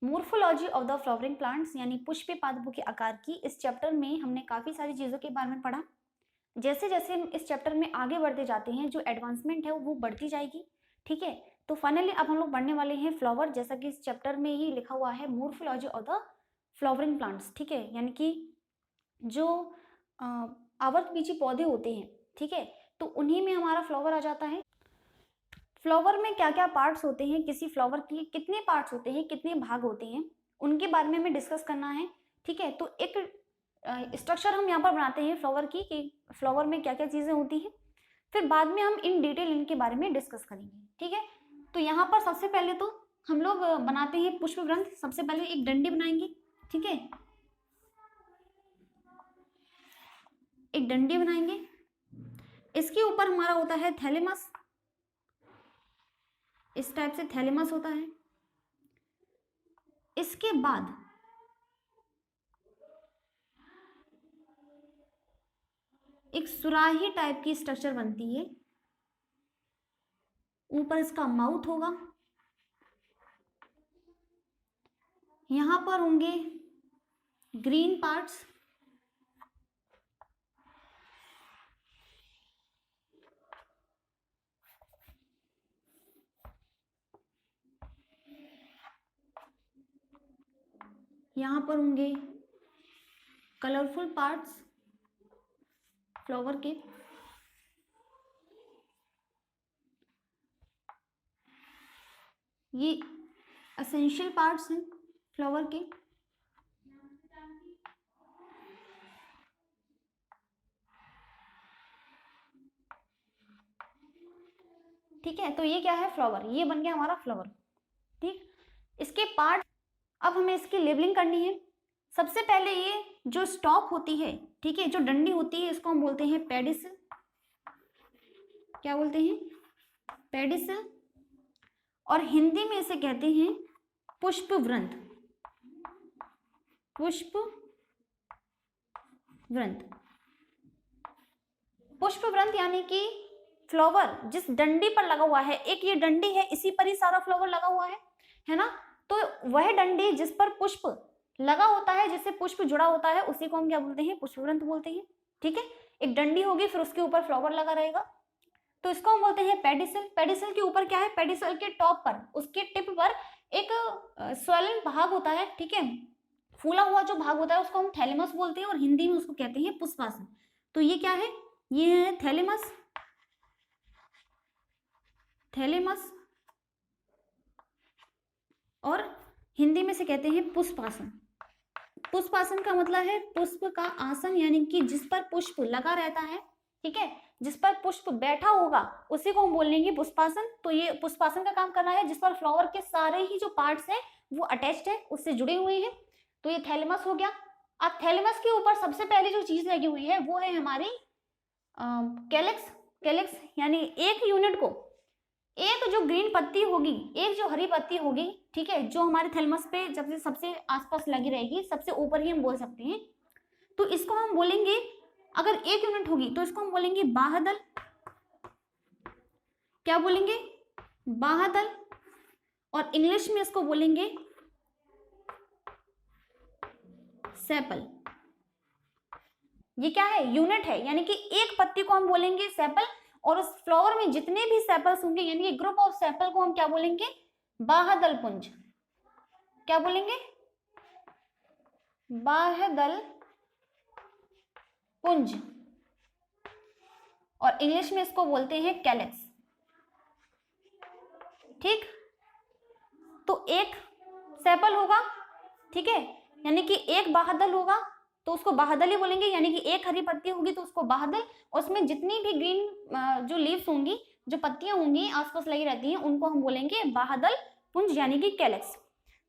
Morphology of the flowering plants यानी पुष्पीय पादपों के आकार की इस चैप्टर में हमने काफ़ी सारी चीज़ों के बारे में पढ़ा। जैसे जैसे हम इस चैप्टर में आगे बढ़ते जाते हैं जो एडवांसमेंट है वो बढ़ती जाएगी। ठीक है, तो फाइनली अब हम लोग बढ़ने वाले हैं फ्लावर, जैसा कि इस चैप्टर में ही लिखा हुआ है morphology of the flowering plants. ठीक है, यानी कि जो आवर्तबीजी पौधे होते हैं, ठीक है, तो उन्हीं में हमारा फ्लावर आ जाता है। फ्लावर में क्या क्या पार्ट्स होते हैं, किसी फ्लावर के कितने पार्ट्स होते हैं, कितने भाग होते हैं, उनके बारे में हमें डिस्कस करना है। ठीक है, तो एक स्ट्रक्चर हम यहाँ पर बनाते हैं फ्लावर की कि फ्लावर में क्या क्या चीज़ें होती हैं, फिर बाद में हम इन डिटेल इनके बारे में डिस्कस करेंगे। ठीक है, तो यहाँ पर सबसे पहले तो हम लोग बनाते हैं पुष्प ग्रंथ। सबसे पहले एक डंडी बनाएंगे। ठीक है, एक डंडी बनाएंगे, इसके ऊपर हमारा होता है थैलेमस। इस टाइप से थैलेमस होता है। इसके बाद एक सुराही टाइप की स्ट्रक्चर बनती है, ऊपर इसका माउथ होगा, यहां पर होंगे ग्रीन पार्ट्स, यहां पर होंगे कलरफुल पार्ट्स फ्लावर के, ये एसेंशियल पार्ट्स हैं फ्लावर के। ठीक है, तो ये क्या है, फ्लावर, ये बन गया हमारा फ्लावर। ठीक, इसके पार्ट, अब हमें इसकी लेबलिंग करनी है। सबसे पहले ये जो स्टॉक होती है, ठीक है, जो डंडी होती है, इसको हम बोलते हैं पेडिसल। क्या बोलते हैं, पेडिसल। और हिंदी में इसे कहते हैं पुष्पवृंत। पुष्पवृंत, पुष्पवृंत यानी कि फ्लावर जिस डंडी पर लगा हुआ है, एक ये डंडी है, इसी पर ही सारा फ्लावर लगा हुआ है ना, तो वह डंडी जिस पर पुष्प लगा होता है, जिससे पुष्प जुड़ा होता है, उसी को हम क्या बोलते हैं, पुष्पवृंत बोलते हैं। ठीक है, एक डंडी होगी, फिर उसके ऊपर फ्लावर लगा रहेगा, तो इसको हम बोलते हैं पेडिसल। पेडिसल के ऊपर क्या है, पेडिसल के टॉप पर, उसके टिप पर एक स्वेलन भाग होता है। ठीक है, फूला हुआ जो भाग होता है उसको हम थैलेमस बोलते हैं, और हिंदी में उसको कहते हैं पुष्पासन। तो ये क्या है, ये है थैलेमस। थैलेमस, और हिंदी में से कहते हैं पुष्पासन। पुष्पासन का मतलब है पुष्प का आसन, यानी कि जिस पर पुष्प लगा रहता है। ठीक है, जिस पर पुष्प बैठा होगा उसी को हम बोलेंगे पुष्पासन। तो ये पुष्पासन का काम करना है जिस पर फ्लावर के सारे ही जो पार्ट्स हैं वो अटैच्ड है, उससे जुड़े हुए हैं। तो ये थैलेमस हो गया। अब थैलेमस के ऊपर सबसे पहले जो चीज लगी हुई है वो है हमारी कैलेक्स। कैलेक्स यानी एक यूनिट को, एक जो ग्रीन पत्ती होगी, एक जो हरी पत्ती होगी, ठीक है, जो हमारे थैलेमस पे जब से सबसे आसपास लगी रहेगी, सबसे ऊपर ही हम बोल सकते हैं, तो इसको हम बोलेंगे, अगर एक यूनिट होगी तो इसको हम बोलेंगे बाह्यदल। क्या बोलेंगे, बाह्यदल। और इंग्लिश में इसको बोलेंगे सेपल। ये क्या है, यूनिट है, यानी कि एक पत्ती को हम बोलेंगे सेपल, और उस फ्लावर में जितने भी सेपल्स होंगे, यानी कि ग्रुप ऑफ सेपल को हम क्या बोलेंगे, बाह्यदल पुंज। क्या बोलेंगे, बाह्यदल पुंज, और इंग्लिश में इसको बोलते हैं कैलेक्स। ठीक, तो एक सेपल होगा, ठीक है, यानी कि एक बाह्यदल होगा तो उसको बाह्यदल ही बोलेंगे, यानी कि एक हरी पत्ती होगी तो उसको बाह्यदल, और उसमें जितनी भी ग्रीन जो लीव्स होंगी, जो पत्तियां होंगी आसपास लगी रहती हैं, उनको हम बोलेंगे बाह्यदल पुंज, यानी कि कैलेक्स।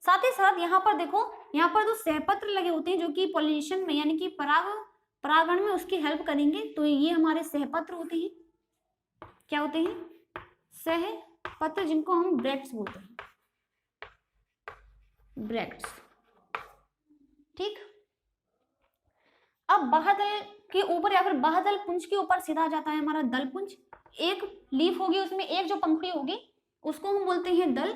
साथ ही साथ यहाँ पर देखो, यहाँ पर जो सहपत्र लगे होते हैं जो कि पॉलिनेशन में, यानी कि परागण में उसकी हेल्प करेंगे, तो ये हमारे सहपत्र होते हैं। क्या होते हैं, सहपत्र, जिनको हम ब्रैक्ट्स बोलते हैं, ब्रैक्ट्स। ठीक, अब बाह्यदल के ऊपर या फिर बाह्यदल पुंज के ऊपर सीधा जाता है हमारा दल पुंज। एक लीफ होगी, उसमें एक जो पंखुड़ी होगी उसको हम बोलते हैं दल।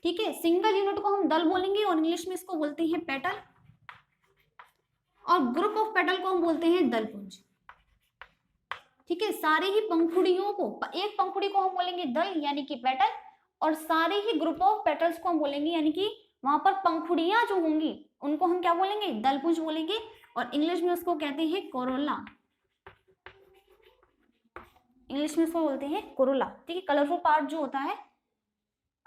ठीक है। सिंगल यूनिट को हम दल बोलेंगे और इंग्लिश में इसको बोलते हैं पेटल, और ग्रुप ऑफ पेटल को हम बोलते हैं दलपुंज। ठीक है, सारी ही पंखुड़ियों को, एक पंखुड़ी को हम बोलेंगे दल यानी कि पेटल, और सारे ही ग्रुप ऑफ पेटल्स को हम बोलेंगे यानी कि वहां पर पंखुड़ियां जो होंगी उनको हम क्या बोलेंगे, दलपुंज बोलेंगे, और इंग्लिश में उसको कहते हैं कोरोला। इंग्लिश में इसको बोलते हैं कोरोला। ठीक है, कलरफुल पार्ट जो होता है।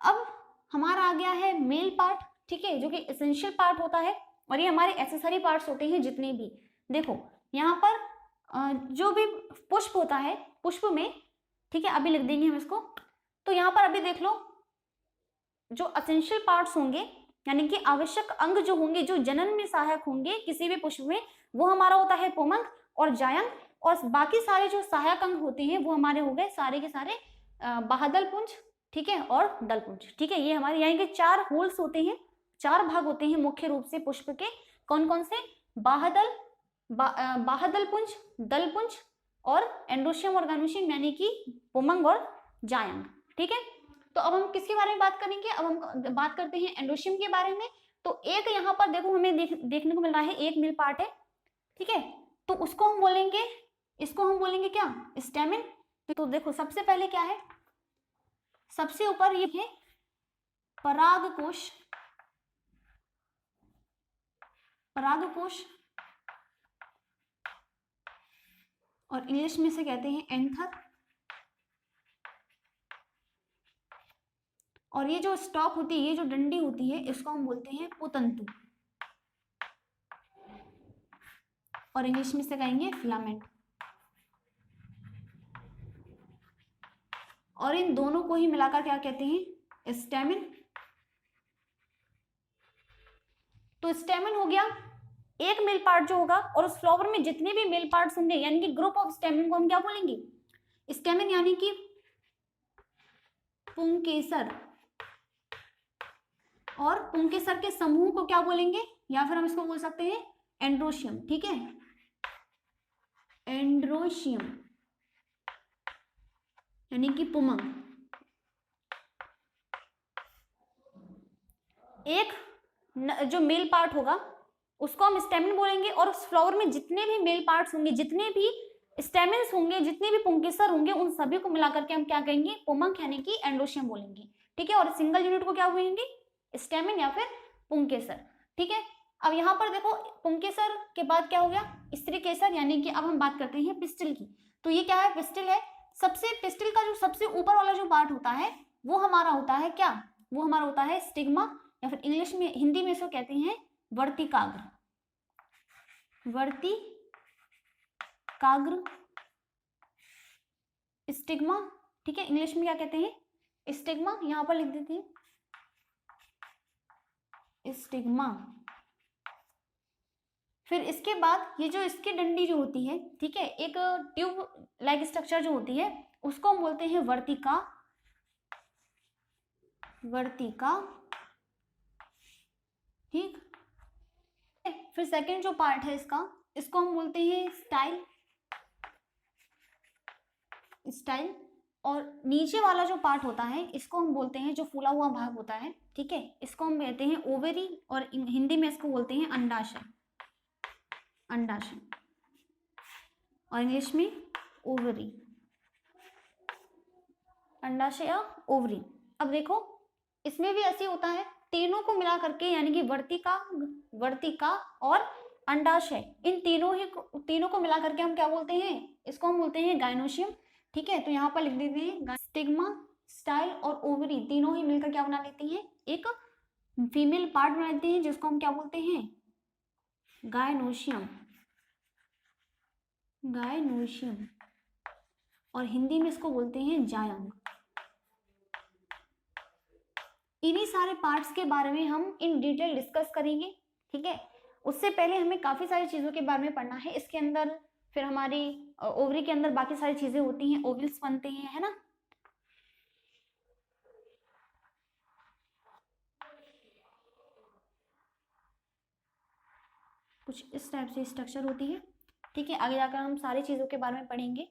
अब हमारा आ गया है मेल पार्ट, ठीक है, जो कि एसेंशियल पार्ट होता है, और ये हमारे एक्सेसरी पार्ट्स होते हैं जितने भी। देखो यहाँ पर जो भी पुष्प होता है, पुष्प में, ठीक है, अभी लिख देंगे हम इसको। तो यहाँ पर अभी देख लो, जो एसेंशियल पार्ट्स होंगे यानी कि आवश्यक अंग जो होंगे, जो जनन में सहायक होंगे किसी भी पुष्प में, वो हमारा होता है पुमंग और जायंग, और बाकी सारे जो सहायक अंग होते हैं वो हमारे हो गए सारे के सारे बाह्यदल पुंज, ठीक है, और दलपुंज। ठीक है, ये हमारे यहाँ के 4 होल्स होते हैं, 4 भाग होते हैं मुख्य रूप से पुष्प के। कौन कौन से? बाह्यदल, बाह्यदल पुंज, दलपुंज और एंड्रोशियम और गाइनोशियम यानी कि पुमंग और जायंग। ठीक है, तो अब हम किसके बारे में बात करेंगे? अब हम बात करते हैं एंड्रोशियम के बारे में। तो एक यहाँ पर देखो हमें देखने को मिल रहा है, एक मिल पार्ट है, ठीक है, तो उसको हम बोलेंगे, इसको हम बोलेंगे क्या? स्टेमिन। तो देखो सबसे पहले क्या है, सबसे ऊपर ये है परागकोश, परागकोश, और इंग्लिश में से कहते हैं एंथर। और ये जो स्टॉक होती है, ये जो डंडी होती है, इसको हम बोलते हैं पुतंतु, और इंग्लिश में से कहेंगे फिलामेंट। और इन दोनों को ही मिलाकर क्या कहते हैं? स्टेमिन। तो स्टेमिन हो गया एक मेल पार्ट जो होगा, और उस फ्लावर में जितने भी मेल पार्ट्स होंगे यानी कि ग्रुप ऑफ स्टेमिन को हम क्या बोलेंगे? स्टेमिन यानी कि पुंकेसर, और पुंकेसर के समूह को क्या बोलेंगे? या फिर हम इसको बोल सकते हैं एंड्रोशियम। ठीक है, एंड्रोशियम यानी कि पुमंग। एक जो मेल पार्ट होगा उसको हम स्टेमिन बोलेंगे, और उस फ्लावर में जितने भी मेल पार्ट्स होंगे, जितने भी स्टेमिन्स होंगे, जितने भी पुंकेसर होंगे, उन सभी को मिलाकर के हम क्या कहेंगे? पुमंग यानी कि एंड्रोशियम बोलेंगे। ठीक है, और सिंगल यूनिट को क्या बोलेंगे? स्टेमिन या फिर पुंकेसर। ठीक है, अब यहाँ पर देखो पुंकेसर के बाद क्या हो गया? स्त्रीकेसर, यानी कि अब हम बात करते हैं पिस्टिल की। तो ये क्या है? पिस्टिल है। सबसे पिस्टिल का जो सबसे ऊपर वाला जो पार्ट होता है वो हमारा होता है क्या? वो हमारा होता है स्टिग्मा, या फिर इंग्लिश में, हिंदी में इसको कहते हैं वर्तिकाग्र, वर्तिकाग्र, स्टिग्मा। ठीक है, इंग्लिश में क्या कहते हैं? स्टिग्मा। यहां पर लिख देती हूँ स्टिग्मा। फिर इसके बाद ये जो इसकी डंडी जो होती है, ठीक है, एक ट्यूब लाइक स्ट्रक्चर जो होती है, उसको हम बोलते हैं वर्तिका, वर्तिका। ठीक, फिर सेकंड जो पार्ट है इसका, इसको हम बोलते हैं स्टाइल, स्टाइल। और नीचे वाला जो पार्ट होता है इसको हम बोलते हैं, जो फूला हुआ भाग होता है, ठीक है, इसको हम कहते हैं ओवेरी, और हिंदी में इसको बोलते हैं अंडाशय, अंडाशय, और इंग्लिश में ओवरी, अंडाशय या ओवरी। अब देखो इसमें भी ऐसे होता है, तीनों को मिला करके यानी कि वर्तिका, वर्तिका और अंडाशय, इन तीनों को मिला करके हम क्या बोलते हैं? इसको हम बोलते हैं गाइनोशियम। ठीक है, तो यहाँ पर लिख देते हैं स्टिग्मा, स्टाइल और ओवरी तीनों ही मिलकर क्या बना लेती हैं? एक फीमेल पार्ट बना लेते हैं, जिसको हम क्या बोलते हैं? गाइनोशियम, गाइनोशियम, और हिंदी में इसको बोलते हैं जायंग। इन्हीं सारे पार्ट्स के बारे में हम इन डिटेल डिस्कस करेंगे। ठीक है, उससे पहले हमें काफी सारी चीजों के बारे में पढ़ना है। इसके अंदर फिर हमारी ओवरी के अंदर बाकी सारी चीजें होती हैं, ओवल्स बनते हैं, है ना। कुछ इस टाइप से स्ट्रक्चर होती है। ठीक है, आगे जाकर हम सारी चीजों के बारे में पढ़ेंगे।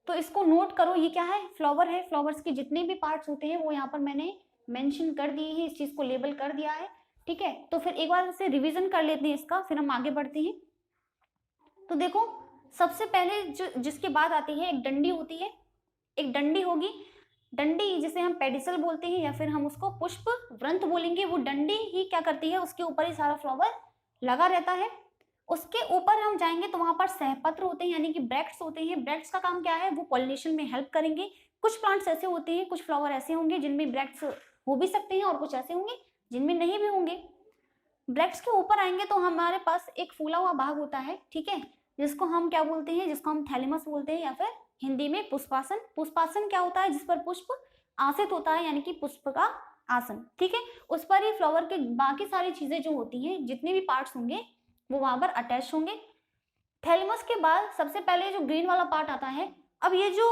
तो इसको नोट करो, ये क्या है? फ्लावर है। फ्लावर्स के जितने भी पार्ट्स होते हैं वो यहाँ पर मैंने मेंशन कर दिए हैं, इस चीज को लेबल कर दिया है, ठीक है। तो फिर एक बार से रिवीजन कर लेते हैं इसका, फिर हम आगे बढ़ते हैं। तो देखो सबसे पहले जो जिसकी बात आती है, एक डंडी होती है, एक डंडी होगी, डंडी जिसे हम पेडिसल बोलते हैं या फिर हम उसको पुष्प वृंत बोलेंगे। वो डंडी ही क्या करती है, उसके ऊपर ही सारा फ्लावर लगा रहता है। उसके ऊपर हम जाएंगे तो वहां पर सहपत्र होते हैं, यानी कि ब्रैक्ट्स होते हैं। ब्रैक्ट्स का काम क्या है, वो पॉलिनेशन में हेल्प करेंगे। कुछ प्लांट्स ऐसे होते हैं, कुछ फ्लावर ऐसे होंगे जिनमें ब्रैक्ट्स हो भी सकते हैं और कुछ ऐसे होंगे जिनमें नहीं भी होंगे। ब्रैक्ट्स के ऊपर आएंगे तो हमारे पास एक फूला हुआ भाग होता है, ठीक है, जिसको हम क्या बोलते हैं, जिसको हम थैलेमस बोलते हैं या फिर हिंदी में पुष्पासन। पुष्पासन क्या होता है, जिस पर पुष्प आसित होता है, यानी कि पुष्प का आसन, ठीक है। उस पर ही फ्लावर के बाकी सारी चीजें जो होती हैं, जितने भी पार्ट्स होंगे वो वहां पर अटैच होंगे। थैलेमस के बाद सबसे पहले जो ग्रीन वाला पार्ट आता है। अब ये जो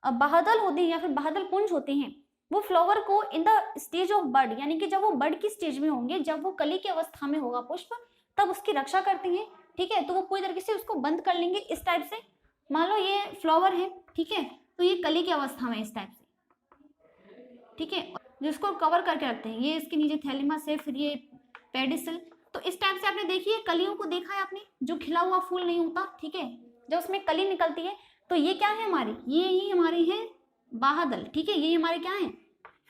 बादल होते हैं या फिर बादल पुंज होते हैं, वो फ्लावर को इन द स्टेज ऑफ बड, यानी कि जब वो बड की स्टेज में होंगे, जब वो कली की अवस्था में होगा पुष्प, तब उसकी रक्षा करते हैं, ठीक है। तो वो पूरी तरीके से उसको बंद कर लेंगे इस टाइप से। मान लो ये फ्लावर है, ठीक है, तो ये कली की अवस्था में इस टाइप से, ठीक है, जिसको कवर करके रखते हैं। ये इसके नीचे थैलेमस है, फिर ये पेडिसल। तो इस टाइप से आपने देखिए कलियों को देखा है आपने, जो खिला हुआ फूल नहीं होता, ठीक है, जब उसमें कली निकलती है, तो ये क्या है हमारी, ये ही हमारी है बाहदल, ठीक है, ये हमारे क्या है,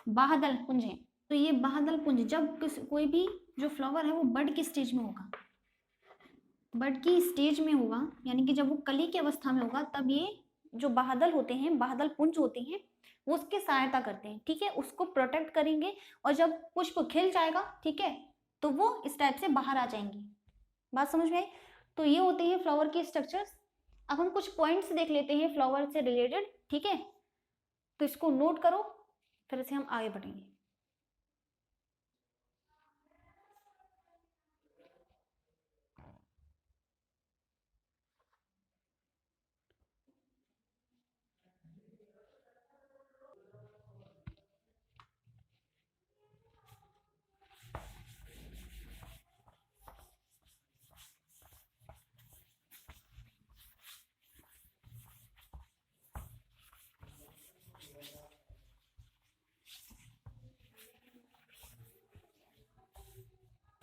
बाहदल पुंज है। तो ये बाहदल पुंज जब कोई भी जो फ्लावर है वो बड की स्टेज में होगा, बड की स्टेज में होगा, यानी कि जब वो कली की अवस्था में होगा, तब ये जो बादल होते हैं, बादल पुंज होते हैं, वो उसकी सहायता करते हैं, ठीक है, उसको प्रोटेक्ट करेंगे। और जब पुष्प खिल जाएगा, ठीक है, तो वो इस टाइप से बाहर आ जाएंगी। बात समझ में आई। तो ये होते हैं फ्लावर के स्ट्रक्चर्स। अब हम कुछ पॉइंट्स देख लेते हैं फ्लावर से रिलेटेड, ठीक है, तो इसको नोट करो, फिर से हम आगे बढ़ेंगे।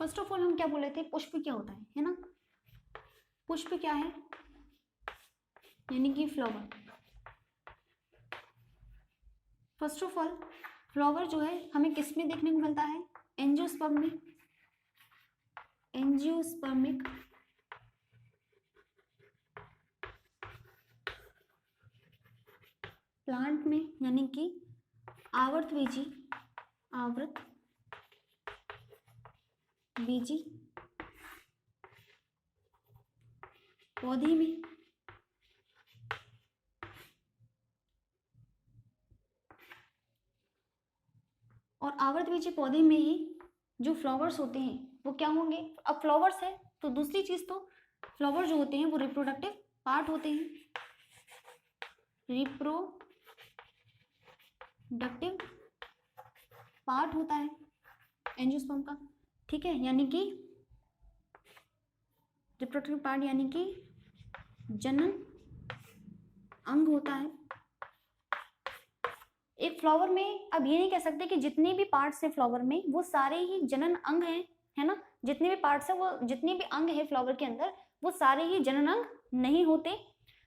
फर्स्ट ऑफ ऑल हम क्या बोले थे, पुष्प क्या होता है ना, पुष्प क्या है, यानी कि flower. First of all flower जो है हमें किस में देखने को मिलता है, एंजियोस्पर्म में, एंजियोस्पर्मिक प्लांट में, यानी कि आवर्तबीजी, आवृत बीजी पौधे में, और आवर्तबीजी पौधे में ही जो फ्लावर्स होते हैं वो क्या होंगे। अब फ्लावर्स है तो दूसरी चीज, तो फ्लावर जो होते हैं वो रिप्रोडक्टिव पार्ट होते हैं, रिप्रोडक्टिव पार्ट होता है एंजियोस्पर्म का, ठीक है, यानी कि रिप्रोडक्टिव पार्ट यानी कि जनन अंग होता है एक फ्लावर में। अब ये नहीं कह सकते कि जितने भी पार्ट्स हैं फ्लावर में वो सारे ही जनन अंग हैं, है ना, जितने भी पार्ट्स हैं, वो जितने भी अंग है फ्लावर के अंदर, वो सारे ही जनन अंग नहीं होते।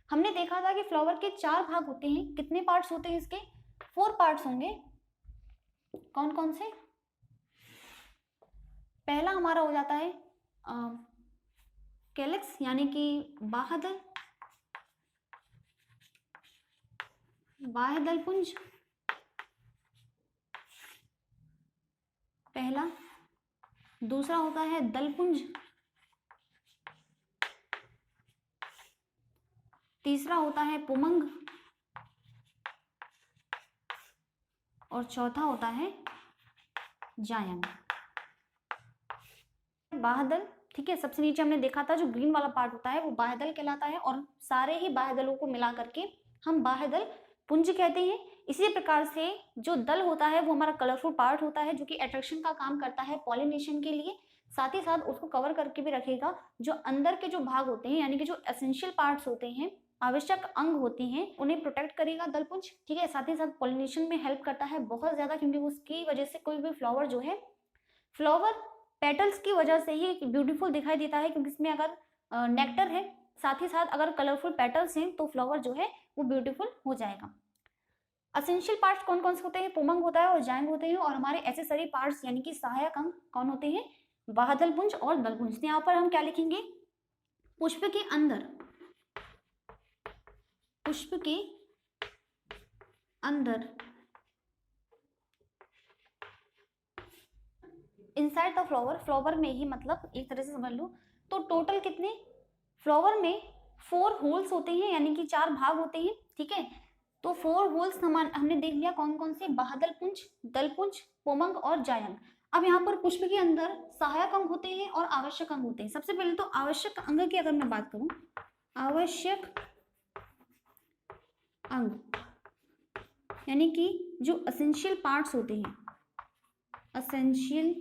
हमने देखा था कि फ्लावर के 4 भाग होते हैं। कितने पार्ट्स होते हैं इसके, 4 पार्ट्स होंगे। कौन कौन से, पहला हमारा हो जाता है कैलिक्स, यानी कि बाह्यदल, बाह्यदल पुंज पहला। दूसरा होता है दलपुंज, तीसरा होता है पुमंग, और चौथा होता है जायंग। बाह्यदल, ठीक है, सबसे नीचे हमने देखा था जो ग्रीन वाला पार्ट होता है वो बाह्यदल कहलाता है, और सारे ही बाह्यदलों को मिला करके हम बाह्यदल पुंज कहते हैं। इसी प्रकार से जो दल होता है वो हमारा कलरफुल पार्ट होता है, जो कि अट्रैक्शन का काम करता है पॉलिनेशन के लिए, साथ ही साथ उसको कवर करके भी रखेगा। जो अंदर के जो भाग होते हैं, यानी कि जो एसेंशियल पार्ट्स होते हैं, आवश्यक अंग होते हैं उन्हें प्रोटेक्ट करेगा दलपुंज, ठीक है। साथ ही साथ पॉलिनेशन में हेल्प करता है बहुत ज़्यादा, क्योंकि उसकी वजह से कोई भी फ्लावर जो है, फ्लावर पेटल्स की वजह से ही ब्यूटीफुल दिखाई देता है, क्योंकि इसमें अगर नेक्टर है, साथ ही साथ अगर कलरफुल पेटल्स हैं तो फ्लावर जो है वो ब्यूटीफुल हो जाएगा। असेंशियल पार्ट्स कौन कौन से होते हैं? पुमंग होता है और जायंग होते हैं। और हमारे एसेसरी पार्ट्स यानी कि सहायक अंग कौन होते हैं? बाह्यदलपुंज और दलपुंज। तो यहाँ पर हम क्या लिखेंगे? पुष्प के अंदर, पुष्प के अंदर, इनसाइड द फ्लावर, फ्लावर में ही, मतलब एक तरह से समझ लो। तो टोटल कितने? फ्लावर में 4 होल्स होते हैं, यानी कि 4 भाग होते हैं, ठीक है। तो 4 होल्स हमने देख लिया कौन कौन से, बाह्यदलपुंज, दलपुंज, पुमंग और जायंग। अब यहाँ पर पुष्प के अंदर सहायक अंग होते हैं और आवश्यक अंग होते हैं। सबसे पहले तो आवश्यक अंग की अगर मैं बात करूं, आवश्यक अंग यानी कि जो असेंशियल पार्ट्स होते हैं, असेंशियल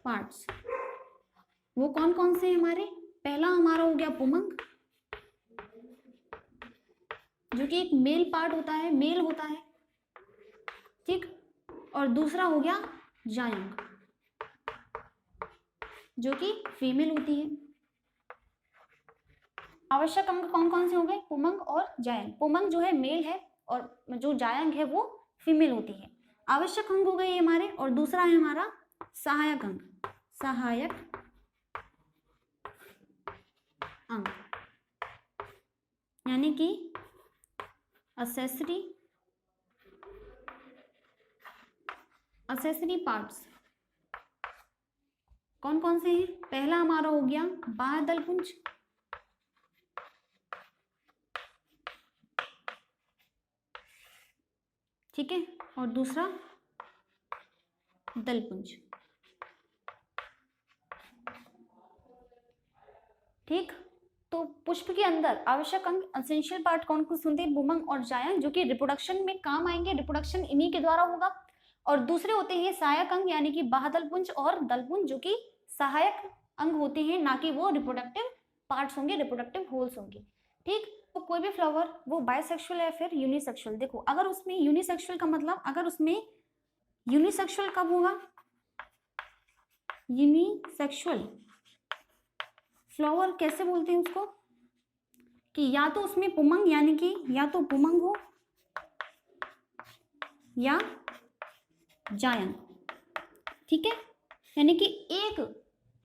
पार्ट्स, वो कौन कौन से हैं हमारे? पहला हमारा हो गया पुमंग, जो कि एक मेल पार्ट होता है, मेल होता है, ठीक। और दूसरा हो गया जायंग, जो कि फीमेल होती है। आवश्यक अंग कौन कौन से हो गए? पुमंग और जायंग। पुमंग जो है मेल है और जो जायंग है वो फीमेल होती है। आवश्यक अंग हो गए ये हमारे। और दूसरा है हमारा सहायक अंग, सहायक अंग यानी कि असेसरी पार्ट्स कौन कौन से हैं? पहला हमारा हो गया बाह्यदलपुंज, ठीक है, और दूसरा दलपुंज, ठीक। तो पुष्प के अंदर आवश्यक अंग, एसेंशियल पार्ट कौन कौन से होते हैं? पुमंग और जायंग, जो कि रिप्रोडक्शन में काम आएंगे, रिप्रोडक्शन इन्हीं के द्वारा होगा। और दूसरे होते हैं सहायक अंग यानी कि बाह्यदलपुंज और दलपुंज, जो कि सहायक अंग होते हैं, ना कि वो रिप्रोडक्टिव पार्ट्स होंगे, रिप्रोडक्टिव होल्स होंगे, ठीक। तो कोई भी फ्लावर वो बाइसेक्सुअल है फिर यूनिसेक्सुअल। देखो अगर उसमें यूनिसेक्सुअल का मतलब, अगर उसमें यूनिसेक्सुअल कब होगा? यूनिसेक्सुअल फ्लावर कैसे बोलते हैं उसको? कि या तो उसमें पुमंग यानी कि या तो पुमंग हो या जायंग, ठीक है। यानी कि एक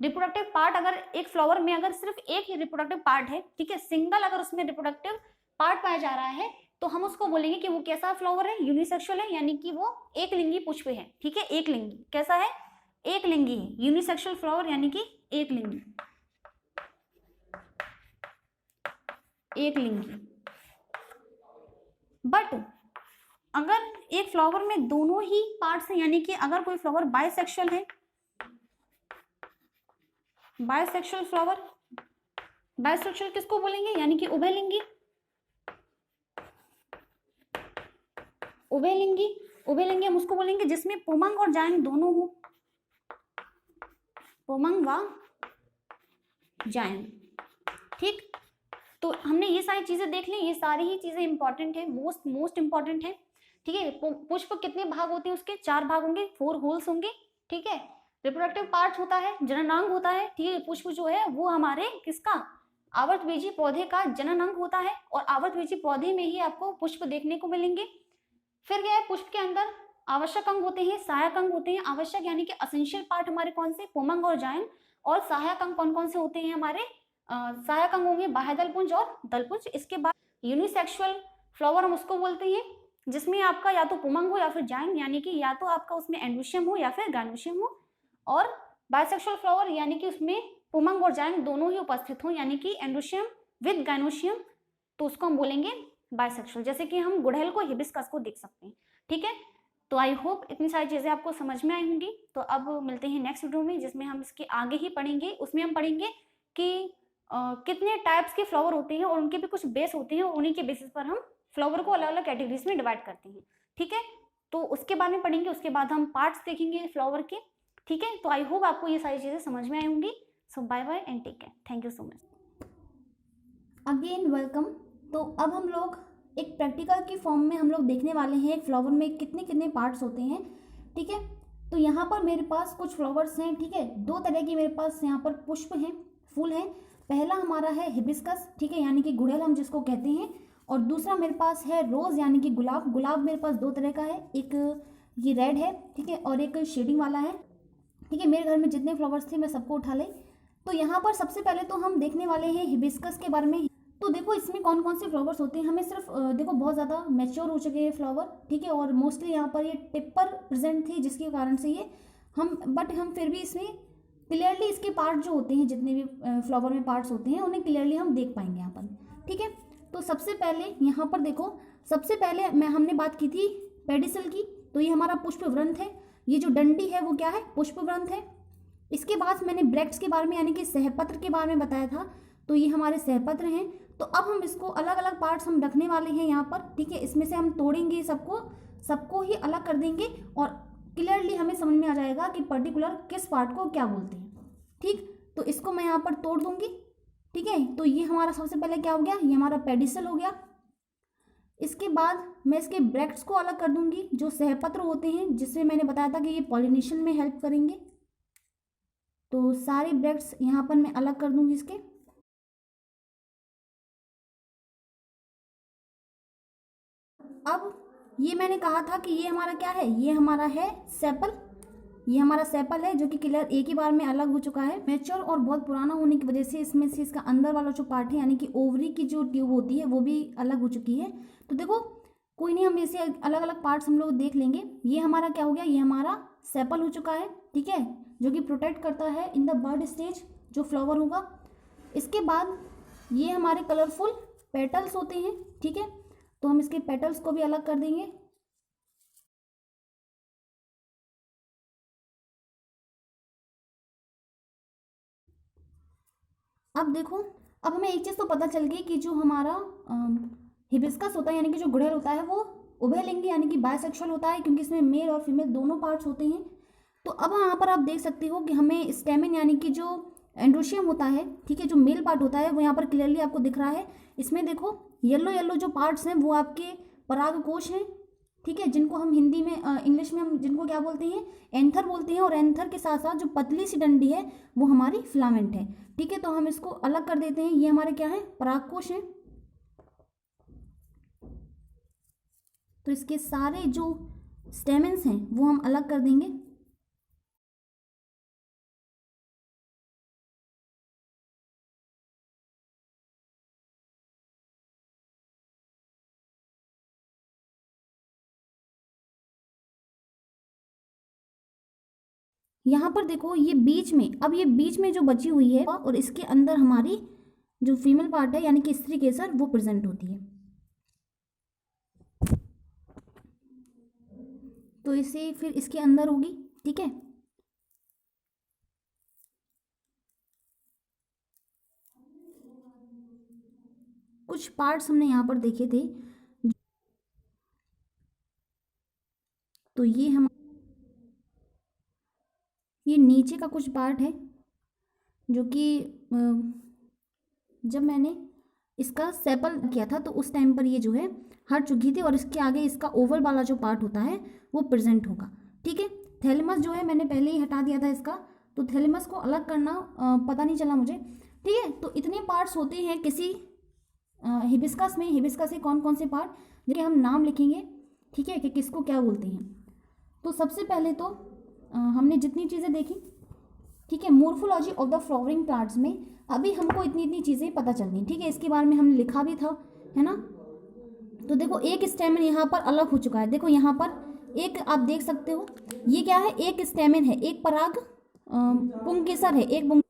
रिप्रोडक्टिव पार्ट, अगर एक फ्लावर में अगर सिर्फ एक ही रिप्रोडक्टिव पार्ट है, ठीक है, सिंगल अगर उसमें रिप्रोडक्टिव पार्ट पाया जा रहा है, तो हम उसको बोलेंगे कि वो कैसा फ्लावर है? यूनिसेक्सुअल है, यानी कि वो एक लिंगी पुष्प है, ठीक है। एक लिंगी कैसा है? एक लिंगी है। यूनिसेक्सुअल फ्लावर यानी कि एक लिंगी, एक लिंगी। बट अगर एक फ्लावर में दोनों ही पार्ट्स हैं, यानी कि अगर कोई फ्लावर बाइसेक्सुअल है, बाइसेक्सुअल फ्लावर, बाइसेक्सुअल किसको बोलेंगे? यानी कि उभयलिंगी, उभयलिंगी, उभयलिंगी हम उसको बोलेंगे जिसमें पुमंग और जायंग दोनों हो, पुमंग व जायंग, ठीक। तो हमने ये सारी चीजें देख ली, ये सारी ही चीजें इंपॉर्टेंट है, मोस्ट इंपॉर्टेंट है, ठीक है। पुष्प कितने भाग होते हैं उसके? 4 भाग होंगे, 4 होल्स होंगे, ठीक है। रिप्रोडक्टिव पार्ट होता है, जननांग होता है, ठीक है। पुष्प जो है वो हमारे किसका? आवर्तबीजी पौधे का जननांग होता है, और आवर्तबीजी पौधे में ही आपको पुष्प देखने को मिलेंगे। फिर क्या है? पुष्प के अंदर आवश्यक अंग होते हैं, सहायक अंग होते हैं। आवश्यक यानी कि असेंशियल पार्ट हमारे कौन से? पुमंग और जायंग। और सहायक अंग कौन कौन से होते हैं हमारे? सहायक अंग होंगे बाह्यदलपुंज और दलपुंज। इसके बाद यूनिसेक्सुअल फ्लावर हम उसको बोलते हैं जिसमें आपका या तो पुमंग हो या फिर जायंग, यानी कि या तो आपका उसमें एंड्रोशियम हो या फिर गाइनोशियम हो। और बाइसेक्सुअल फ्लावर यानी कि उसमें पुमंग और जायंग दोनों ही उपस्थित हो, यानी कि एंड्रोशियम विद गाइनोशियम, तो उसको हम बोलेंगे बाइसेक्सुअल। जैसे कि हम गुड़हल को, हिबिस्कस को देख सकते हैं, ठीक है। तो आई होप इतनी सारी चीजें आपको समझ में आई होंगी। तो अब मिलते हैं नेक्स्ट वीडियो में, जिसमें हम इसके आगे ही पढ़ेंगे। उसमें हम पढ़ेंगे कि कितने टाइप्स के फ्लावर होते हैं और उनके भी कुछ बेस होते हैं, और उन्हीं के बेसिस पर हम फ्लावर को अलग अलग कैटेगरीज में डिवाइड करते हैं, ठीक है। तो उसके बारे में पढ़ेंगे, उसके बाद हम पार्ट्स देखेंगे फ्लावर के, ठीक है। तो आई होप आपको ये सारी चीजें समझ में आई होंगी। So bye bye and take care, thank you so much. Again welcome. तो अब हम लोग एक प्रैक्टिकल की फॉर्म में हम लोग देखने वाले हैं एक फ्लावर में कितने कितने पार्ट्स होते हैं। ठीक है, तो यहाँ पर मेरे पास कुछ फ्लावर्स हैं। ठीक है, दो तरह की मेरे पास यहाँ पर पुष्प हैं, फूल हैं। पहला हमारा है हिबिस्कस, ठीक है, यानी कि गुड़हल हम जिसको कहते हैं। और दूसरा मेरे पास है रोज़ यानी कि गुलाब। गुलाब मेरे पास दो तरह का है, एक ये रेड है, ठीक है, और एक शेडिंग वाला है। ठीक है, मेरे घर में जितने फ्लावर्स थे मैं सबको उठा लाई। तो यहाँ पर सबसे पहले तो हम देखने वाले हैं हिबिस्कस के बारे में। तो देखो इसमें कौन कौन से फ्लावर्स होते हैं, हमें सिर्फ देखो बहुत ज़्यादा मैच्योर हो चुके हैं फ्लावर। ठीक है, और मोस्टली यहाँ पर ये टिप पर प्रेजेंट थी जिसके कारण से ये हम फिर भी इसमें क्लियरली इसके पार्ट जो होते हैं, जितने भी फ्लावर में पार्ट्स होते हैं उन्हें क्लियरली हम देख पाएंगे यहाँ पर। ठीक है, तो सबसे पहले यहाँ पर देखो, सबसे पहले हमने बात की थी पेडिसल की। तो ये हमारा पुष्पवृंत है, ये जो डंडी है वो क्या है, पुष्पवृंत है। इसके बाद मैंने ब्रैक्ट्स के बारे में यानी कि सहपत्र के बारे में बताया था, तो ये हमारे सहपत्र हैं। तो अब हम इसको अलग अलग पार्ट्स हम रखने वाले हैं यहाँ पर। ठीक है, इसमें से हम तोड़ेंगे सबको ही अलग कर देंगे और क्लियरली हमें समझ में आ जाएगा कि पर्टिकुलर किस पार्ट को क्या बोलते हैं। ठीक, तो इसको मैं यहाँ पर तोड़ दूंगी। ठीक है, तो ये हमारा सबसे पहले क्या हो गया, ये हमारा पेडिसल हो गया। इसके बाद मैं इसके ब्रैक्ट्स को अलग कर दूंगी, जो सहपत्र होते हैं, जिसमें मैंने बताया था कि ये पॉलिनेशन में हेल्प करेंगे। तो सारे ब्रैक्ट्स यहाँ पर मैं अलग कर दूंगी इसके। अब ये मैंने कहा था कि ये हमारा क्या है, ये हमारा है सेपल। ये हमारा सेपल है जो कि क्लियर एक ही बार में अलग हो चुका है। मैच्योर और बहुत पुराना होने की वजह से इसमें से इसका अंदर वाला जो पार्ट है यानी कि ओवरी की जो ट्यूब होती है वो भी अलग हो चुकी है। तो देखो कोई नहीं, हम इसे अलग अलग पार्ट्स हम लोग देख लेंगे। ये हमारा क्या हो गया, ये हमारा सेपल हो चुका है। ठीक है, जो कि प्रोटेक्ट करता है इन द बर्ड स्टेज जो फ्लावर होगा। इसके बाद ये हमारे कलरफुल पेटल्स होते हैं। ठीक है, तो हम इसके पेटल्स को भी अलग कर देंगे। अब देखो, अब हमें एक चीज़ तो पता चल गई कि जो हमारा हिबिस्कस होता है यानी कि जो गुड़हल होता है वो उभयलिंगी यानी कि बायसेक्सुअल होता है, क्योंकि इसमें मेल और फीमेल दोनों पार्ट्स होते हैं। तो अब यहाँ पर आप देख सकते हो कि हमें स्टेमिन यानी कि जो एंड्रोशियम होता है, ठीक है, जो मेल पार्ट होता है वो यहाँ पर क्लियरली आपको दिख रहा है। इसमें देखो येलो येलो जो पार्ट्स हैं वो आपके परागकोश हैं। ठीक है, जिनको हम हिंदी में इंग्लिश में हम जिनको क्या बोलते हैं, एंथर बोलते हैं। और एंथर के साथ साथ जो पतली सी डंडी है वो हमारी फिलामेंट है। ठीक है, तो हम इसको अलग कर देते हैं। ये हमारे क्या है, परागकोश हैं। तो इसके सारे जो स्टेमेंस हैं वो हम अलग कर देंगे। यहाँ पर देखो ये बीच में, अब ये बीच में जो बची हुई है और इसके अंदर हमारी जो फीमेल पार्ट है यानी कि स्त्री केसर वो प्रेजेंट होती है। तो इसे फिर इसके अंदर होगी। ठीक है, कुछ पार्ट्स हमने यहाँ पर देखे थे। तो ये नीचे का कुछ पार्ट है जो कि जब मैंने इसका सेपल किया था तो उस टाइम पर ये जो है हट चुकी थी, और इसके आगे इसका ओवल वाला जो पार्ट होता है वो प्रेजेंट होगा। ठीक है, थैलेमस जो है मैंने पहले ही हटा दिया था इसका, तो थैलेमस को अलग करना पता नहीं चला मुझे। ठीक है, तो इतने पार्ट्स होते हैं किसी हिबिस्कस में। हिबिस्कस के कौन कौन से पार्ट जिनके हम नाम लिखेंगे, ठीक है, कि किसको क्या बोलते हैं। तो सबसे पहले तो हमने जितनी चीज़ें देखी, ठीक है, morphology of the flowering plants में अभी हमको इतनी इतनी चीज़ें पता चल गई। ठीक है, इसके बारे में हमने लिखा भी था, है ना। तो देखो एक स्टेमन यहाँ पर अलग हो चुका है। देखो यहाँ पर एक आप देख सकते हो, ये क्या है, एक स्टेमन है, एक पराग पुंकेसर है, एक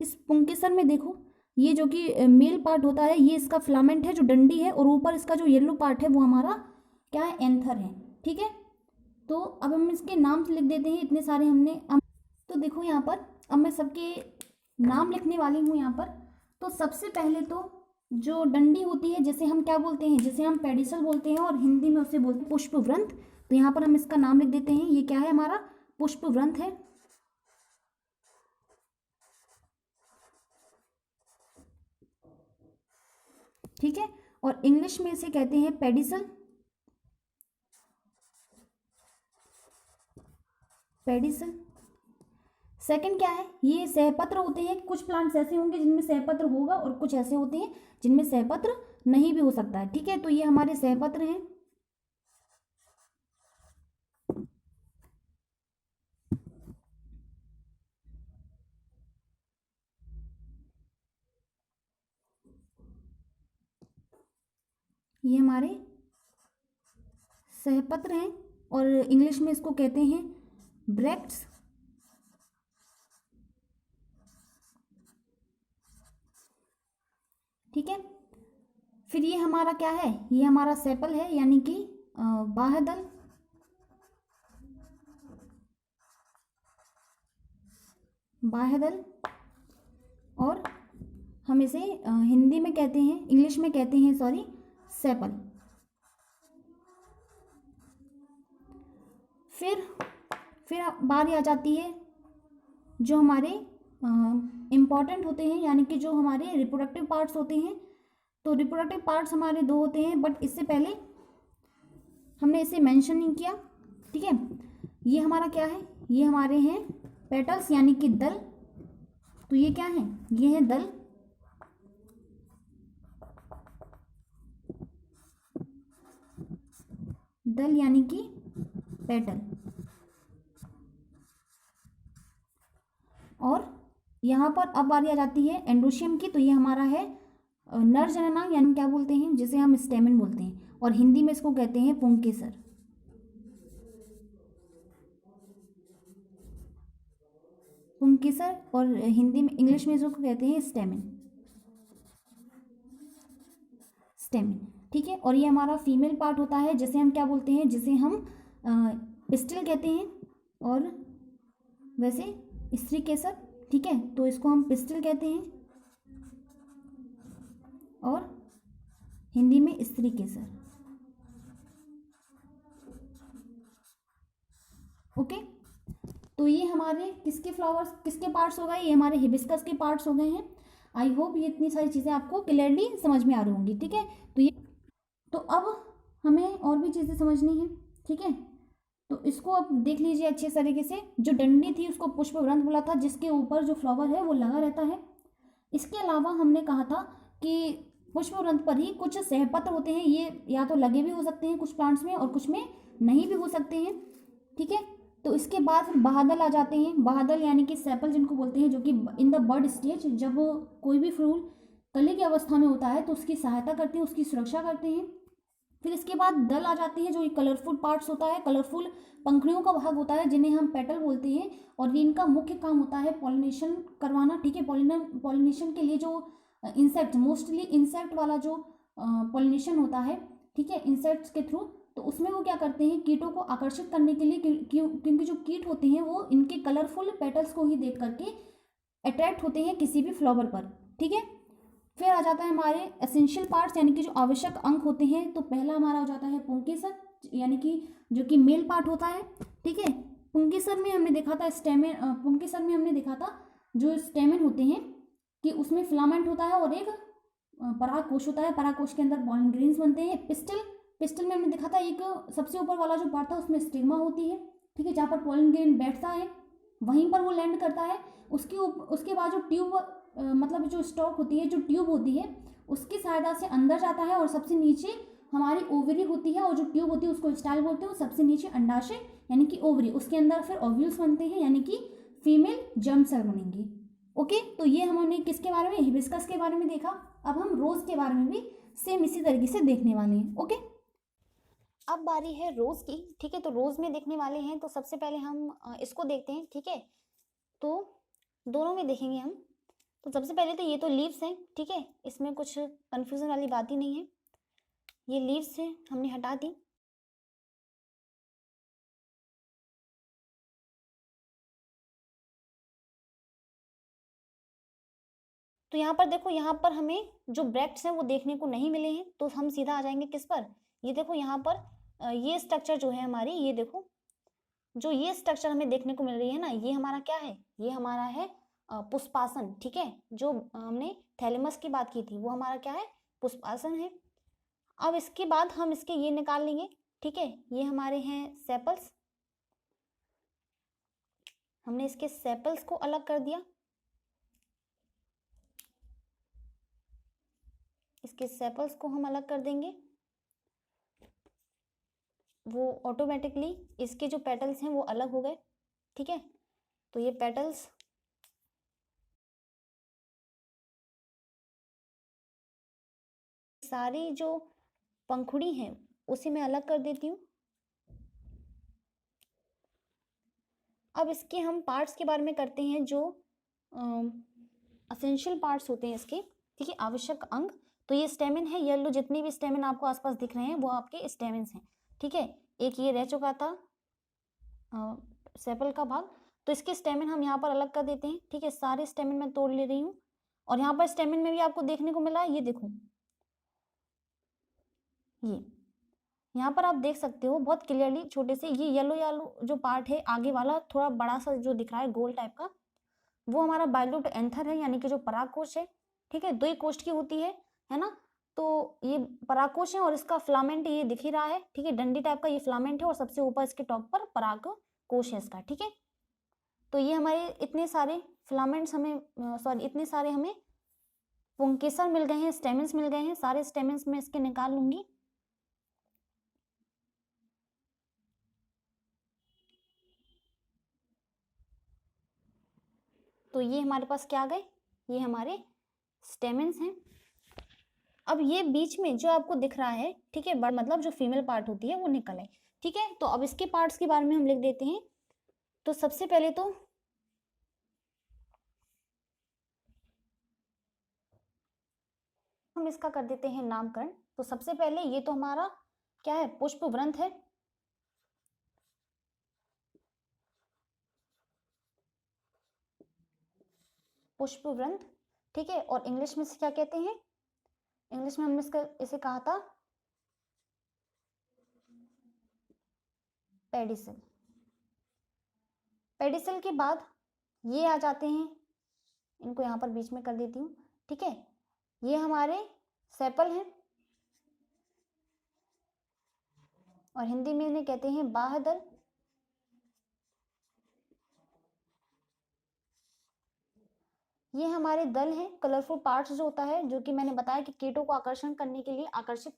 इस पुंकेसर में देखो ये जो कि मेल पार्ट होता है ये इसका फिलामेंट है जो डंडी है, और ऊपर इसका जो येलो पार्ट है वो हमारा क्या है, एंथर है। ठीक है, तो अब हम इसके नाम लिख देते हैं, इतने सारे हमने। तो देखो यहाँ पर अब मैं सबके नाम लिखने वाली हूँ यहाँ पर। तो सबसे पहले तो जो डंडी होती है जिसे हम क्या बोलते हैं, जिसे हम पेडिसल बोलते हैं और हिंदी में उसे बोलते हैं पुष्पवृंत। तो यहाँ पर हम इसका नाम लिख देते हैं, ये क्या है, हमारा पुष्पवृंत है। ठीक है, और इंग्लिश में इसे कहते हैं पेडिसल। पेडिसल। सेकंड क्या है, ये सहपत्र होते हैं। कुछ प्लांट्स ऐसे होंगे जिनमें सहपत्र होगा और कुछ ऐसे होते हैं जिनमें सहपत्र नहीं भी हो सकता है। ठीक है, तो ये हमारे सहपत्र हैं। ये हमारे सहपत्र हैं और इंग्लिश में इसको कहते हैं ब्रैक्ट्स। ठीक है, फिर ये हमारा क्या है, ये हमारा सेपल है यानी कि बाह्यदल। बाह्यदल, और हम इसे हिंदी में कहते हैं, इंग्लिश में कहते हैं सॉरी, सेपल। फिर बारी आ जाती है जो हमारे इम्पॉर्टेंट होते हैं, यानी कि जो हमारे रिप्रोडक्टिव पार्ट्स होते हैं। तो रिप्रोडक्टिव पार्ट्स हमारे दो होते हैं, बट इससे पहले हमने इसे मेंशन नहीं किया। ठीक है, ये हमारा क्या है, ये हमारे हैं पेटल्स यानी कि दल। तो ये क्या है, ये है दल। दल यानी कि पेटल। और यहाँ पर अब बारी आ जाती है एंडोशियम की। तो ये हमारा है नर जनना, यानी क्या बोलते हैं, जिसे हम स्टेमन बोलते हैं, और हिंदी में इसको कहते हैं पुंकेसर। पुंकेसर, और हिंदी में, इंग्लिश में इसको कहते हैं स्टेमन। स्टेमन। ठीक है, और ये हमारा फीमेल पार्ट होता है, जिसे हम क्या बोलते हैं, जिसे हम पिस्टिल कहते हैं, और वैसे स्त्री केसर। ठीक है, तो इसको हम पिस्टिल कहते हैं और हिंदी में स्त्री केसर। ओके, तो ये हमारे किसके फ्लावर्स, किसके पार्ट्स हो गए, ये हमारे हिबिस्कस के पार्ट्स हो गए हैं। आई होप ये इतनी सारी चीज़ें आपको क्लियरली समझ में आ रही होंगी। ठीक है, तो अब हमें और भी चीज़ें समझनी है। ठीक है, तो इसको अब देख लीजिए अच्छे तरीके से। जो डंडी थी उसको पुष्पवृंत बोला था, जिसके ऊपर जो फ्लावर है वो लगा रहता है। इसके अलावा हमने कहा था कि पुष्पवृंत पर ही कुछ सहपत्र होते हैं, ये या तो लगे भी हो सकते हैं कुछ प्लांट्स में और कुछ में नहीं भी हो सकते हैं। ठीक है, तो इसके बाद फिर बाह्यदल आ जाते हैं। बाह्यदल यानी कि सेपल जिनको बोलते हैं, जो कि इन द बर्ड स्टेज, जब कोई भी फूल कली की अवस्था में होता है तो उसकी सहायता करते हैं, उसकी सुरक्षा करते हैं। फिर इसके बाद दल आ जाती है, जो कलरफुल पार्ट्स होता है, कलरफुल पंखुड़ियों का भाग होता है, जिन्हें हम पेटल बोलते हैं, और ये इनका मुख्य काम होता है पॉलिनेशन करवाना। ठीक है, पॉलिनेशन के लिए जो इंसेक्ट, मोस्टली इंसेक्ट वाला जो पॉलिनेशन होता है, ठीक है, इंसेक्ट्स के थ्रू, तो उसमें वो क्या करते हैं, कीटों को आकर्षित करने के लिए, क्योंकि जो कीट होते हैं वो इनके कलरफुल पेटल्स को ही देख करके अट्रैक्ट होते हैं किसी भी फ्लावर पर। ठीक है, फिर आ जाता है हमारे एसेंशियल पार्ट्स, यानी कि जो आवश्यक अंग होते हैं। तो पहला हमारा हो जाता है पुंकेसर, यानी कि जो कि मेल पार्ट होता है। ठीक है, पुंकेसर में हमने देखा था स्टेमेन, पुंकेसर में हमने देखा था जो स्टेमेन होते हैं कि उसमें फिलामेंट होता है और एक परागकोश होता है। परागकोश के अंदर पॉलन ग्रेन्स बनते हैं। पिस्टल में हमने देखा था एक सबसे ऊपर वाला जो पार्ट था उसमें स्टिग्मा होती है। ठीक है, जहाँ पर पॉलन ग्रेन बैठता है वहीं पर वो लैंड करता है। उसके बाद जो ट्यूब, मतलब जो स्टॉक होती है, जो ट्यूब होती है, उसकी सहायता से अंदर जाता है, और सबसे नीचे हमारी ओवरी होती है, और जो ट्यूब होती है उसको स्टाइल बोलते हैं। सबसे नीचे अंडाशय यानी कि ओवरी, उसके अंदर फिर ओव्यूल्स बनते हैं, यानी कि फीमेल जर्म सेल बनेंगी। ओके, तो ये हमने किसके बारे में, हिबिस्कस के बारे में देखा। अब हम रोज के बारे में भी सेम इसी तरीके से देखने वाले हैं। ओके, अब बारी है रोज की। ठीक है, तो रोज में देखने वाले हैं, तो सबसे पहले हम इसको देखते हैं। ठीक है, तो दोनों में देखेंगे हम। तो सबसे पहले तो ये तो लीव्स हैं। ठीक है, इसमें कुछ कंफ्यूजन वाली बात ही नहीं है, ये लीव्स है, हमने हटा दी। तो यहाँ पर देखो, यहाँ पर हमें जो ब्रैक्ट्स हैं वो देखने को नहीं मिले हैं, तो हम सीधा आ जाएंगे किस पर, ये देखो यहाँ पर ये स्ट्रक्चर जो है हमारी, ये देखो जो ये स्ट्रक्चर हमें देखने को मिल रही है ना, ये हमारा क्या है, ये हमारा है पुष्पासन। ठीक है, जो हमने थैलेमस की बात की थी वो हमारा क्या है, पुष्पासन है। अब इसके बाद हम इसके ये निकाल लेंगे, ठीक है। ये हमारे हैं सेपल्स, हमने इसके सेपल्स को अलग कर दिया, इसके सेपल्स को हम अलग कर देंगे, वो ऑटोमेटिकली इसके जो पेटल्स हैं वो अलग हो गए, ठीक है। तो ये पेटल्स सारी जो पंखुड़ी हैं उसे मैं अलग कर देती हूँ। अब इसके हम पार्ट्स के बारे में करते हैं, जो असेंशियल पार्ट्स होते हैं इसके, ठीक है, आवश्यक अंग। तो ये स्टेमिन है, येलो जितने भी स्टेमिन आपको आसपास दिख रहे हैं वो आपके स्टेमिन्स हैं, ठीक है। एक ये रह चुका था सेपल का भाग, तो इसके स्टेमिन हम यहाँ पर अलग कर देते हैं, ठीक है। सारे स्टेमिन मैं तोड़ ले रही हूँ, और यहाँ पर स्टेमिन में भी आपको देखने को मिला है, ये देखो, ये यहाँ पर आप देख सकते हो बहुत क्लियरली छोटे से, ये येलो येलो जो पार्ट है आगे वाला थोड़ा बड़ा सा जो दिख रहा है गोल टाइप का, वो हमारा बाइलोट एंथर है, यानी कि जो परागकोश है, ठीक है। 2 कोष्ठ की होती है ना। तो ये परागकोश है और इसका फिलामेंट ये दिख ही रहा है, ठीक है, डंडी टाइप का ये फिलामेंट है, और सबसे ऊपर इसके टॉप पर परागकोश है इसका, ठीक है। तो ये हमारे इतने सारे फिलामेंट्स हमें इतने सारे हमें पुंकेसर मिल गए हैं, स्टेमिन्स मिल गए हैं। सारे स्टेमिन्स में इसके निकाल लूंगी। तो ये हमारे पास क्या आ गए, ये हमारे स्टेमिन्स हैं। अब ये बीच में जो आपको दिख रहा है, ठीक है, मतलब जो फीमेल पार्ट होती है वो निकल है, ठीक है। तो अब इसके पार्ट्स के बारे में हम लिख देते हैं। तो सबसे पहले तो हम इसका कर देते हैं नामकरण। तो सबसे पहले ये तो हमारा क्या है, पुष्पवृंत है, पुष्पवृंत, ठीक है। और इंग्लिश में क्या कहते हैं, इंग्लिश में हमने इसे कहा था पेडिसल। पेडिसल के बाद ये आ जाते हैं, इनको यहाँ पर बीच में कर देती हूँ, ठीक है। ये हमारे सेपल हैं, और हिंदी में इन्हें कहते हैं बाह्यदल। ये हमारे दल हैं, कलरफुल पार्ट्स जो होता है, जो कि मैंने बताया कि कीटों को आकर्षित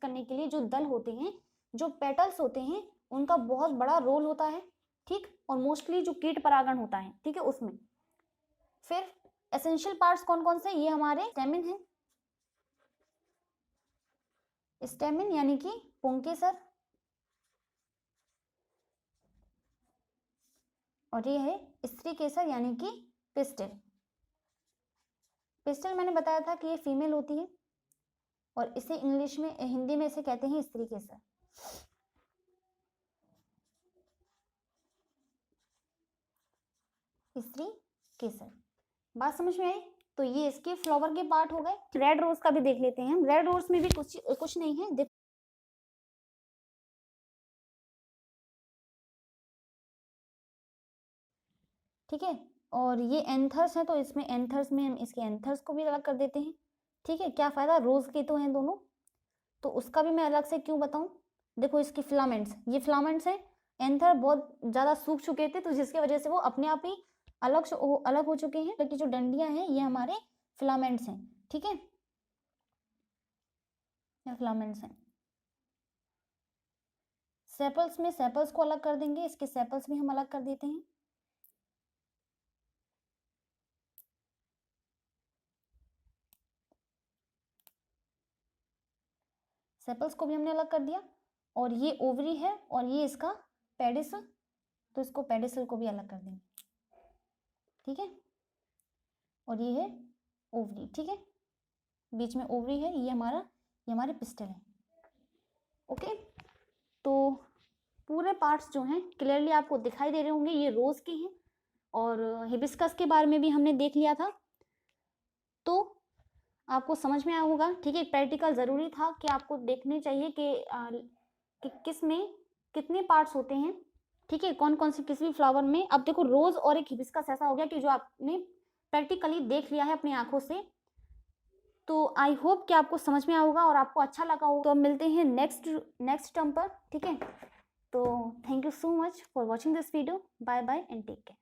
करने के लिए जो दल होते हैं, जो पेटल्स होते हैं, उनका बहुत बड़ा रोल होता है, ठीक। और मोस्टली जो कीट परागण होता है, ठीक है, उसमें। फिर एसेंशियल पार्ट्स कौन कौन से, ये हमारे स्टेमिन है, स्टेमिन यानी कि पुंकेसर, और ये है स्त्री केसर यानी कि पिस्टिल। पिस्टल मैंने बताया था कि ये फीमेल होती है, और इसे इंग्लिश में, हिंदी में इसे कहते हैं स्त्री केसर। स्त्री केसर, बात समझ में आई। तो ये इसके फ्लावर के पार्ट हो गए। रेड रोज का भी देख लेते हैं हम। रेड रोज में भी कुछ नहीं है, देखो ठीक है। और ये एंथर्स है, तो इसमें एंथर्स में हम इसके एंथर्स को भी अलग कर देते हैं, ठीक है। क्या फायदा, रोज के तो हैं दोनों, तो उसका भी मैं अलग से क्यों बताऊं। देखो इसके फिलामेंट्स, ये फिलामेंट्स हैं, एंथर बहुत ज्यादा सूख चुके थे, तो जिसकी वजह से वो अपने आप ही अलग हो चुके हैं। लेकिन जो डंडियां हैं ये हमारे फिलामेंट्स हैं, ठीक है, ये फिलामेंट्स हैं। सेपल्स में सेपल्स को अलग कर देंगे, इसके सेपल्स भी हम अलग कर देते हैं। सेपल्स को भी हमने अलग कर दिया। और ये ओवरी है, और ये इसका पेडिसल, तो इसको पेडिसल को भी अलग कर देंगे, ठीक है। और ये है ओवरी, ठीक है, बीच में ओवरी है, ये हमारे पिस्टल है, ओके। तो पूरे पार्ट्स जो हैं क्लियरली आपको दिखाई दे रहे होंगे, ये रोज के हैं। और हिबिस्कस के बारे में भी हमने देख लिया था, तो आपको समझ में आया होगा, ठीक है। प्रैक्टिकल ज़रूरी था कि आपको देखने चाहिए कि किस में कितने पार्ट्स होते हैं, ठीक है, कौन कौन से किस भी फ्लावर में। अब देखो रोज और एक हिबिस्कस ऐसा हो गया कि जो आपने प्रैक्टिकली देख लिया है अपनी आंखों से, तो आई होप कि आपको समझ में आएगा और आपको अच्छा लगा हो। तो अब मिलते हैं नेक्स्ट टर्म पर, ठीक है। तो thank you so much for watching this video. Bye bye and take care.